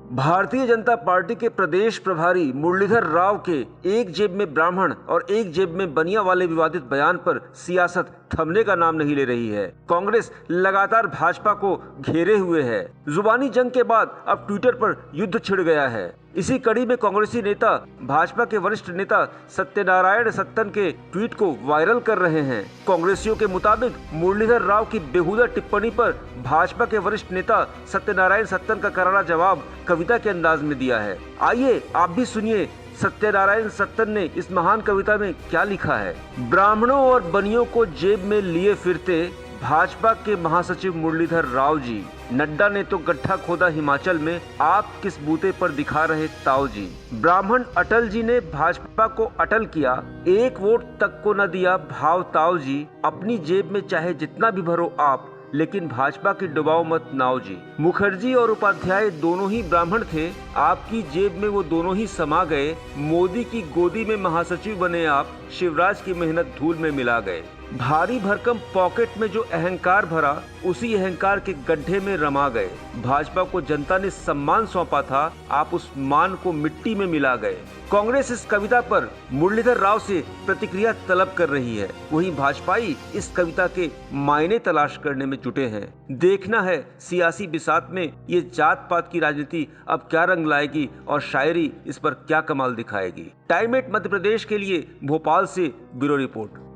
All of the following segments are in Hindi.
भारतीय जनता पार्टी के प्रदेश प्रभारी मुरलीधर राव के एक जेब में ब्राह्मण और एक जेब में बनिया वाले विवादित बयान पर सियासत थमने का नाम नहीं ले रही है। कांग्रेस लगातार भाजपा को घेरे हुए है। जुबानी जंग के बाद अब ट्विटर पर युद्ध छिड़ गया है। इसी कड़ी में कांग्रेसी नेता भाजपा के वरिष्ठ नेता सत्यनारायण सत्तन के ट्वीट को वायरल कर रहे हैं। कांग्रेसियों के मुताबिक मुरलीधर राव की बेहुदा टिप्पणी पर भाजपा के वरिष्ठ नेता सत्यनारायण सत्तन का करारा जवाब कविता के अंदाज में दिया है। आइए आप भी सुनिए सत्यनारायण सत्तन ने इस महान कविता में क्या लिखा है। ब्राह्मणों और बनियों को जेब में लिए फिरते भाजपा के महासचिव मुरलीधर राव जी, नड्डा ने तो गड्ढा खोदा हिमाचल में, आप किस बूते पर दिखा रहे ताऊ जी। ब्राह्मण अटल जी ने भाजपा को अटल किया, एक वोट तक को न दिया भाव ताऊ जी। अपनी जेब में चाहे जितना भी भरो आप, लेकिन भाजपा की डुबाओ मत नाव जी। मुखर्जी और उपाध्याय दोनों ही ब्राह्मण थे, आपकी जेब में वो दोनों ही समा गए। मोदी की गोदी में महासचिव बने आप, शिवराज की मेहनत धूल में मिला गए। भारी भरकम पॉकेट में जो अहंकार भरा, उसी अहंकार के गड्ढे में रमा गए। भाजपा को जनता ने सम्मान सौंपा था, आप उस मान को मिट्टी में मिला गए। कांग्रेस इस कविता पर मुरलीधर राव से प्रतिक्रिया तलब कर रही है, वहीं भाजपाई इस कविता के मायने तलाश करने में जुटे हैं। देखना है सियासी बिसात में ये जात पात की राजनीति अब क्या रंग लाएगी और शायरी इस पर क्या कमाल दिखाएगी। टाइम 8 मध्य प्रदेश के लिए भोपाल से bureau report.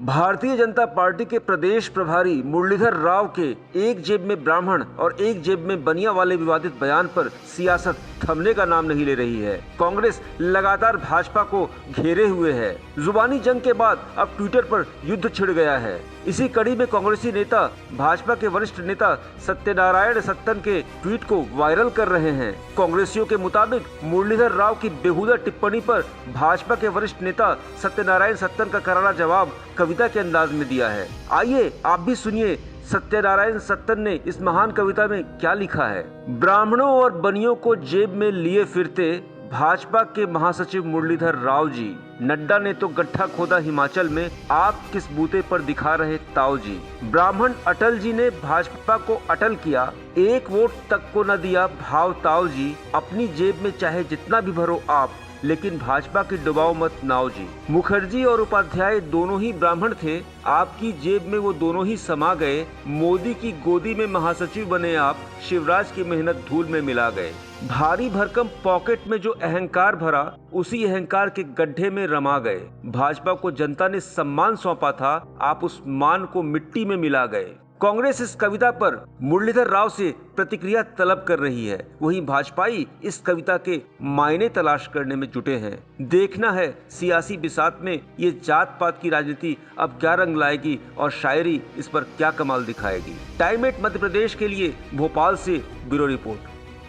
Bharatiya Janata party के प्रदेश प्रभारी मुरलीधर राव के एक जेब में ब्राह्मण और एक जेब में बनिया वाले विवादित बयान पर सियासत थमने का नाम नहीं ले रही है। कांग्रेस लगातार भाजपा को घेरे हुए है। जुबानी जंग के बाद अब ट्विटर पर युद्ध छिड़ गया है। इसी कड़ी में कांग्रेसी नेता भाजपा के वरिष्ठ नेता सत्यनारायण सत्तन के ट्वीट को वायरल कर रहे हैं। कांग्रेसियों के मुताबिक मुरलीधर राव की बेहुदा टिप्पणी पर भाजपा के वरिष्ठ नेता सत्यनारायण सत्तन का करारा जवाब कविता के अंदाज में दिया है। आइए आप भी सुनिए सत्यनारायण सत्तन ने इस महान कविता में क्या लिखा है। ब्राह्मणों और बनियों को जेब में लिए फिरते भाजपा के महासचिव मुरलीधर राव जी, नड्डा ने तो गड्ढा खोदा हिमाचल में, आप किस बूते पर दिखा रहे ताऊ जी। ब्राह्मण अटल जी ने भाजपा को अटल किया, एक वोट तक को न दिया भाव ताऊ जी। अपनी जेब में चाहे जितना भी भरो आप, लेकिन भाजपा की डुबाओ मत नाव जी। मुखर्जी और उपाध्याय दोनों ही ब्राह्मण थे, आपकी जेब में वो दोनों ही समा गए। मोदी की गोदी में महासचिव बने आप, शिवराज की मेहनत धूल में मिला गए। भारी भरकम पॉकेट में जो अहंकार भरा, उसी अहंकार के गड्ढे में रमा गए। भाजपा को जनता ने सम्मान सौंपा था, आप उस मान को मिट्टी में मिला गए। कांग्रेस इस कविता पर मुरलीधर राव से प्रतिक्रिया तलब कर रही है, वहीं भाजपाई इस कविता के मायने तलाश करने में जुटे हैं। देखना है सियासी बिसात में ये जात पात की राजनीति अब क्या रंग लाएगी और शायरी इस पर क्या कमाल दिखाएगी। टाइम 8 मध्य प्रदेश के लिए भोपाल से ब्यूरो रिपोर्ट।